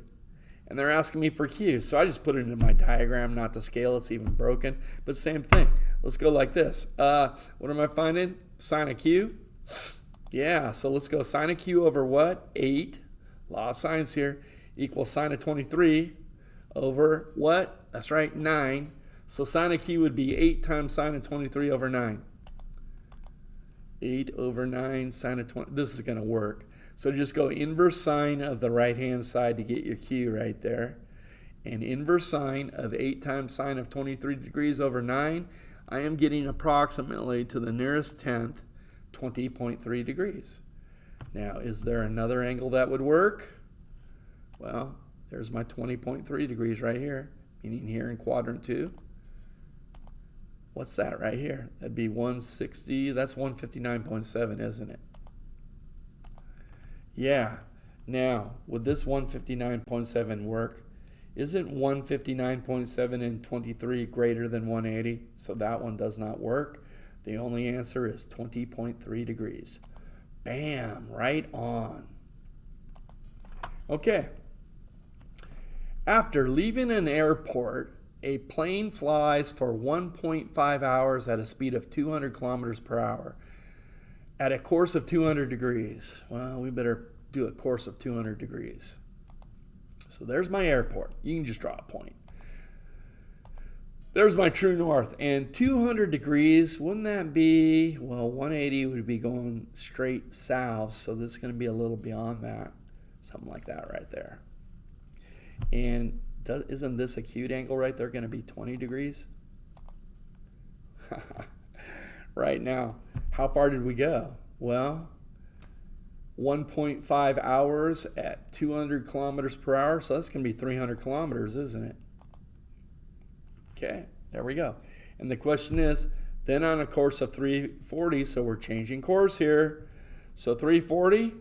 And they're asking me for Q. So I just put it in my diagram, not to scale. It's even broken. But same thing. Let's go like this. What am I finding? Sine of Q. Yeah, so let's go sine of Q over what? 8. Law of sines here. Equals sine of 23 over what? That's right, 9. So sine of Q would be 8 times sine of 23 over 9. 8 over 9 sine of 20. This is going to work. So just go inverse sine of the right-hand side to get your Q right there. And inverse sine of 8 times sine of 23 degrees over 9, I am getting approximately to the nearest tenth, 20.3 degrees. Now, is there another angle that would work? Well, there's my 20.3 degrees right here, meaning here in quadrant 2. What's that right here? That'd be 160. That's 159.7, isn't it? Yeah. Now, would this 159.7 work? Isn't 159.7 and 23 greater than 180? So that one does not work. The only answer is 20.3 degrees. Bam, right on. Okay. After leaving an airport, a plane flies for 1.5 hours at a speed of 200 kilometers per hour at a course of 200 degrees. Well, we better do a course of 200 degrees. So there's my airport. You can just draw a point. There's my true north. And 200 degrees, wouldn't that be, well, 180 would be going straight south. So this is going to be a little beyond that. Something like that right there. And isn't this acute angle right there going to be 20 degrees? Right now, how far did we go? Well, 1.5 hours at 200 kilometers per hour. So that's going to be 300 kilometers, isn't it? Okay, there we go. And the question is, then on a course of 340, so we're changing course here. So 340,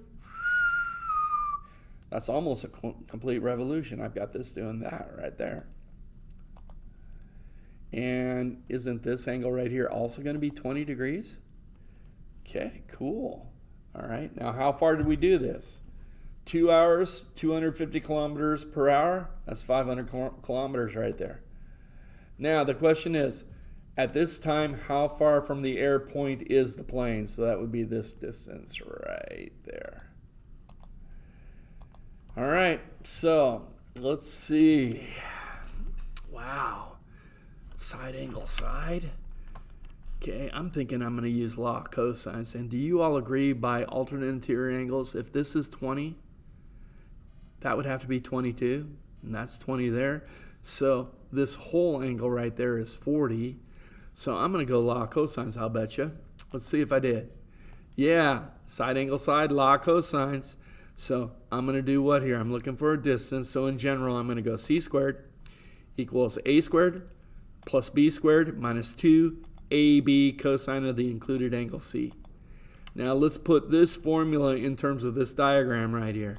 that's almost a complete revolution. I've got this doing that right there. And isn't this angle right here also going to be 20 degrees? Okay, cool. All right, now how far did we do this? 2 hours, 250 kilometers per hour. That's 500 kilometers right there. Now the question is, at this time, how far from the air point is the plane? So that would be this distance right there. All right, so let's see. Wow, side angle side. Okay, I'm thinking I'm going to use law of cosines. And do you all agree by alternate interior angles, if this is 20, that would have to be 22, and that's 20 there. So this whole angle right there is 40. So I'm going to go law of cosines, I'll bet you. Let's see if I did. Yeah, side angle side, law of cosines. So I'm going to do what here? I'm looking for a distance. So in general, I'm going to go c squared equals a squared plus b squared minus 2ab cosine of the included angle c. Now let's put this formula in terms of this diagram right here.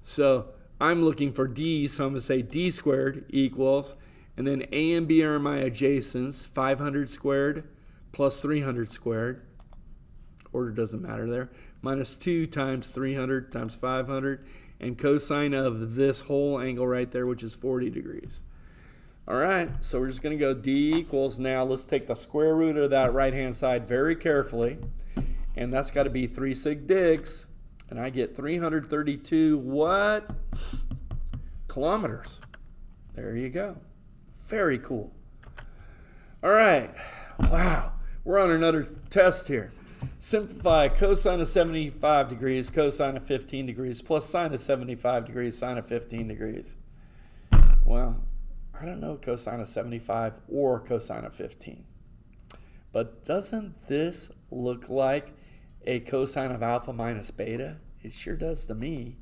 So I'm looking for d, so I'm going to say d squared equals, and then a and b are my adjacents, 500 squared plus 300 squared. Order doesn't matter there. Minus 2 times 300 times 500, and cosine of this whole angle right there, which is 40 degrees. All right, so we're just going to go d equals, now let's take the square root of that right-hand side very carefully, and that's got to be 3 sig digs, and I get 332 what? Kilometers. There you go. Very cool. All right, wow, we're on another test here. Simplify cosine of 75 degrees, cosine of 15 degrees, plus sine of 75 degrees, sine of 15 degrees. Well, I don't know cosine of 75 or cosine of 15. But doesn't this look like a cosine of alpha minus beta? It sure does to me.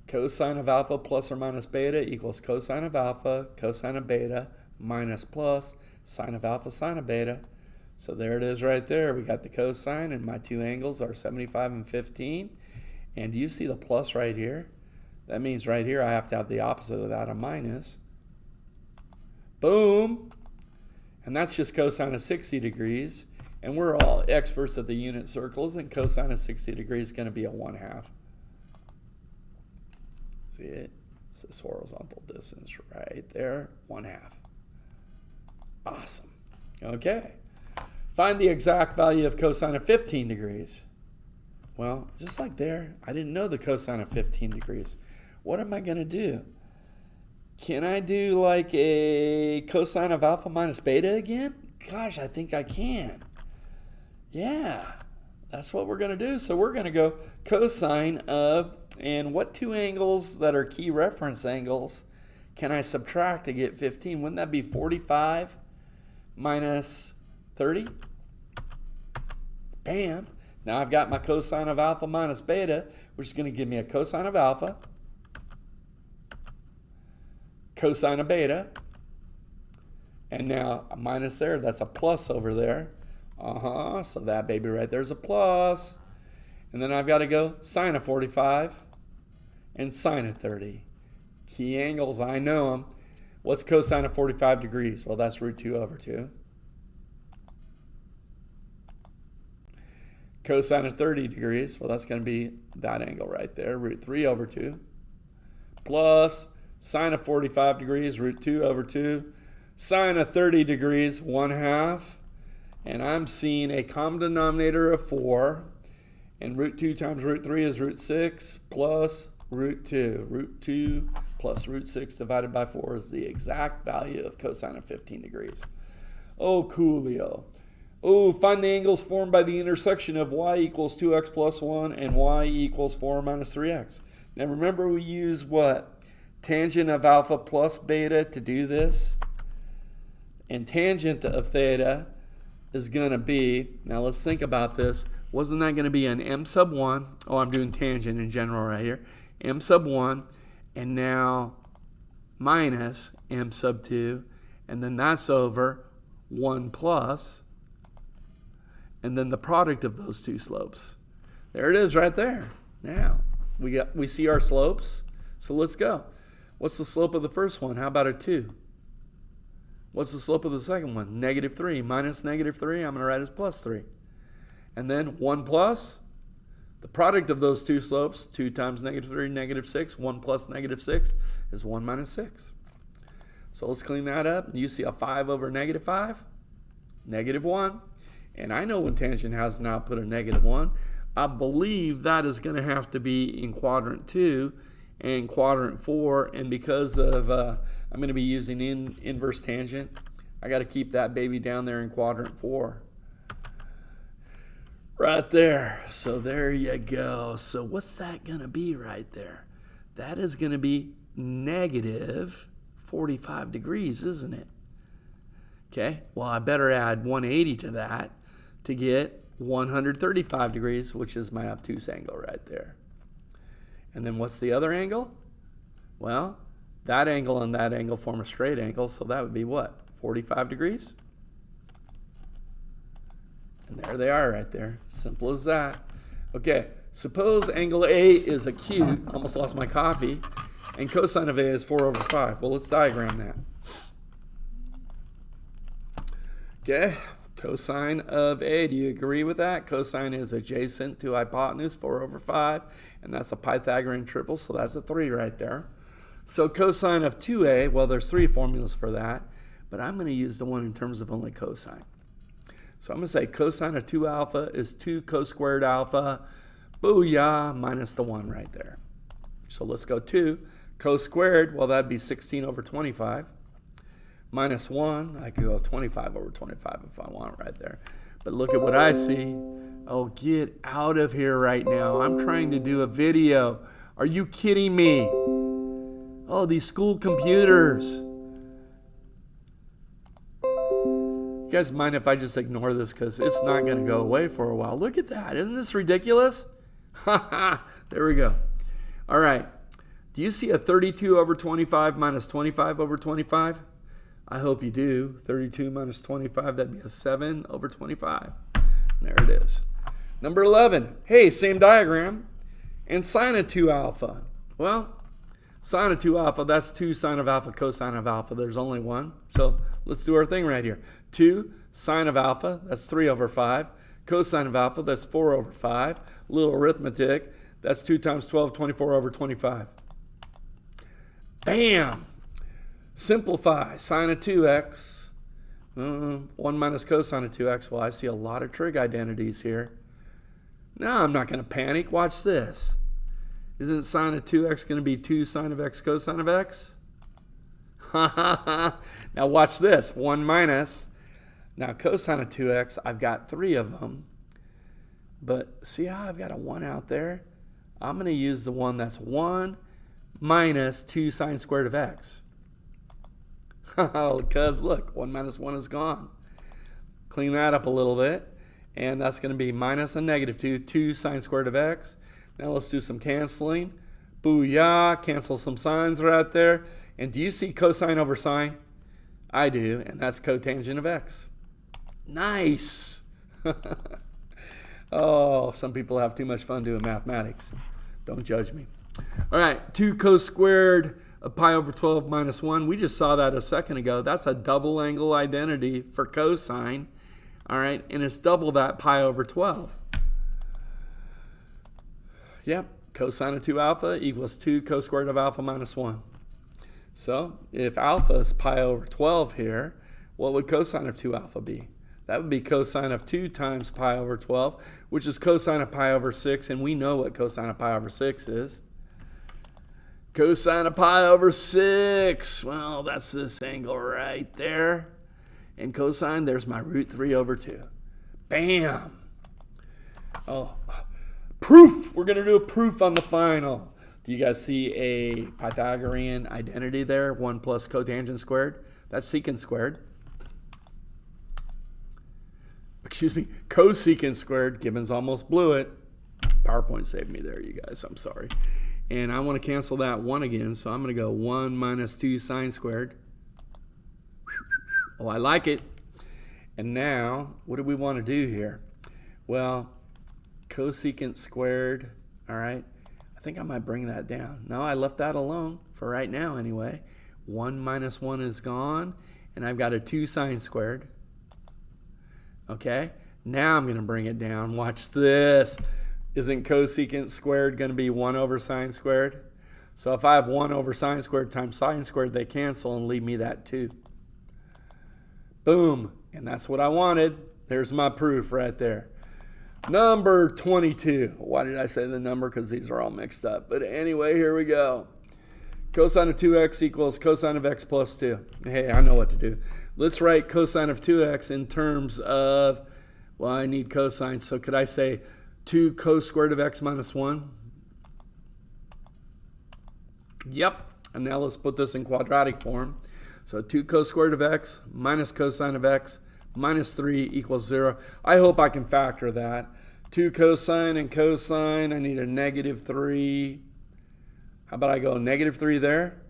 Cosine of alpha plus or minus beta equals cosine of alpha, cosine of beta, minus plus sine of alpha, sine of beta. So there it is right there. We got the cosine, and my two angles are 75 and 15. And do you see the plus right here? That means right here I have to have the opposite of that, a minus. Boom! And that's just cosine of 60 degrees. And we're all experts at the unit circles, and cosine of 60 degrees is going to be a 1/2. See it? It's this horizontal distance right there, 1/2. Awesome. Okay. Find the exact value of cosine of 15 degrees. Well, just like there, I didn't know the cosine of 15 degrees. What am I going to do? Can I do like a cosine of alpha minus beta again? Gosh, I think I can. Yeah, that's what we're going to do. So we're going to go cosine of, and what two angles that are key reference angles can I subtract to get 15? Wouldn't that be 45 minus 30? Bam. Now I've got my cosine of alpha minus beta, which is going to give me a cosine of alpha, cosine of beta, and now a minus there, that's a plus over there. So that baby right there is a plus. And then I've got to go sine of 45 and sine of 30. Key angles, I know them. What's cosine of 45 degrees? Well, that's root 2 over 2. Cosine of 30 degrees, well, that's going to be that angle right there, root 3 over 2. Plus sine of 45 degrees, root 2 over 2. Sine of 30 degrees, 1/2. And I'm seeing a common denominator of 4. And root 2 times root 3 is root 6 plus root 2. Root 2 plus root 6 divided by 4 is the exact value of cosine of 15 degrees. Oh, coolio. Oh, find the angles formed by the intersection of y equals 2x plus 1 and y equals 4 minus 3x. Now remember, we use what? Tangent of alpha plus beta to do this. And tangent of theta is going to be, now let's think about this. Wasn't that going to be an m sub 1? Oh, I'm doing tangent in general right here. M sub 1, and now minus m sub 2, and then that's over 1 plus, and then the product of those two slopes. There it is right there. Now, we see our slopes, so let's go. What's the slope of the first one? How about a 2? What's the slope of the second one? -3 minus -3. I'm going to write as +3. And then 1 plus the product of those two slopes, 2 times -3, -6. 1 plus -6 is 1 minus 6. So let's clean that up. You see a 5 over -5? -1. And I know when tangent has an output of -1. I believe that is going to have to be in quadrant 2 and quadrant 4. And because of I'm going to be using inverse tangent, I got to keep that baby down there in quadrant 4. Right there. So there you go. So what's that going to be right there? That is going to be negative 45 degrees, isn't it? Okay. Well, I better add 180 to that to get 135 degrees, which is my obtuse angle right there. And then what's the other angle? Well, that angle and that angle form a straight angle, so that would be what? 45 degrees? And there they are right there. Simple as that. Okay, suppose angle A is acute. Almost lost my copy. And cosine of A is 4 over 5. Well, let's diagram that. Okay, cosine of A. Do you agree with that? Cosine is adjacent to hypotenuse, 4 over 5. And that's a Pythagorean triple, so that's a 3 right there. So cosine of 2A, well, there's 3 formulas for that. But I'm going to use the one in terms of only cosine. So I'm going to say cosine of 2 alpha is 2 cos squared alpha, booyah, minus the 1 right there. So let's go 2. Cos squared, well, that'd be 16 over 25. Minus 1, I could go 25 over 25 if I want right there. But look at what I see. Oh, get out of here right now. I'm trying to do a video. Are you kidding me? Oh, these school computers. You guys mind if I just ignore this because it's not going to go away for a while. Look at that. Isn't this ridiculous? There we go. All right. Do you see a 32 over 25 minus 25 over 25? I hope you do. 32 minus 25, that'd be a 7 over 25. There it is. Number 11. Hey, same diagram. And sine of 2 alpha. Well, sine of 2 alpha, that's 2 sine of alpha, cosine of alpha. There's only one. So let's do our thing right here. 2 sine of alpha, that's 3 over 5. Cosine of alpha, that's 4 over 5. Little arithmetic, that's 2 times 12, 24 over 25. Bam! Simplify. Sine of 2x. 1 minus cosine of 2x. Well, I see a lot of trig identities here. No, I'm not going to panic. Watch this. Isn't sine of 2x going to be 2 sine of x cosine of x? Now watch this. 1 minus. Now cosine of 2x, I've got 3 of them. But see how I've got a 1 out there? I'm going to use the one that's 1 minus 2 sine squared of x. Because look, 1 minus 1 is gone. Clean that up a little bit. And that's going to be minus a negative 2, 2 sine squared of x. Now let's do some canceling. Booyah, cancel some signs right there. And do you see cosine over sine? I do, and that's cotangent of x. Nice. Oh, some people have too much fun doing mathematics. Don't judge me. All right, 2 cos squared of pi over 12 minus 1. We just saw that a second ago. That's a double angle identity for cosine. All right, and it's double that pi over 12. Yep, cosine of 2 alpha equals 2 cos squared of alpha minus 1. So if alpha is pi over 12 here, what would cosine of 2 alpha be? That would be cosine of 2 times pi over 12, which is cosine of pi over 6, and we know what cosine of pi over 6 is. Cosine of pi over 6. Well, that's this angle right there. And cosine, there's my root 3 over 2. Bam! Oh, proof! We're going to do a proof on the final. Do you guys see a Pythagorean identity there? 1 plus cotangent squared. That's secant squared. Excuse me, cosecant squared. Gibbons almost blew it. PowerPoint saved me there, you guys. I'm sorry. And I want to cancel that 1 again, so I'm going to go 1 minus 2 sine squared. Oh, I like it. And now, what do we want to do here? Well, cosecant squared, all right. I think I might bring that down. No, I left that alone for right now anyway. 1 minus 1 is gone. and I've got a 2 sine squared. Okay, now I'm going to bring it down. Watch this. Isn't cosecant squared going to be 1 over sine squared? So if I have 1 over sine squared times sine squared, they cancel and leave me that 2. Boom. And that's what I wanted. There's my proof right there. Number 22. Why did I say the number? Because these are all mixed up. But anyway, here we go. Cosine of 2x equals cosine of x plus 2. Hey, I know what to do. Let's write cosine of 2x in terms of, well, I need cosine. So could I say 2 cos squared of x minus 1? Yep. And now let's put this in quadratic form. So 2 cos squared of x minus cosine of x minus 3 equals 0. I hope I can factor that. 2 cosine and cosine, I need a negative 3. How about I go negative 3 there?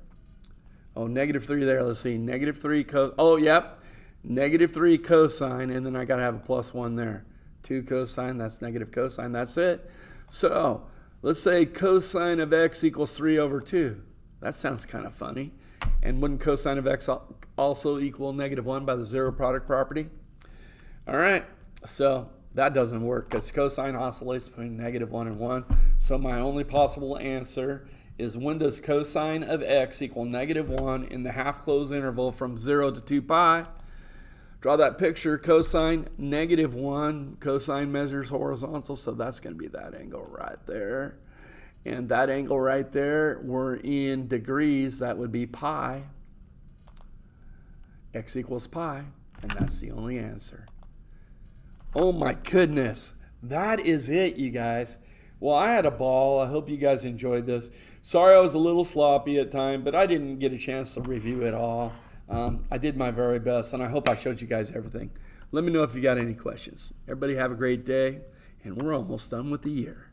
Oh, negative 3 there. Let's see. Negative 3 oh, yep. Negative 3 cosine, and then I got to have a plus 1 there. 2 cosine, that's negative cosine. That's it. So let's say cosine of x equals 3 over 2. That sounds kind of funny. And wouldn't cosine of x also equal negative 1 by the zero product property? All right. So that doesn't work because cosine oscillates between negative 1 and 1. So my only possible answer is when does cosine of x equal negative 1 in the half-closed interval from 0 to 2 pi? Draw that picture. Cosine negative 1. Cosine measures horizontal, so that's going to be that angle right there. And that angle right there, we're in degrees. That would be pi. X equals pi, and that's the only answer. Oh my goodness. That is it, you guys. Well, I had a ball. I hope you guys enjoyed this. Sorry I was a little sloppy at times, but I didn't get a chance to review it all. I did my very best, and I hope I showed you guys everything. Let me know if you got any questions. Everybody have a great day, and we're almost done with the year.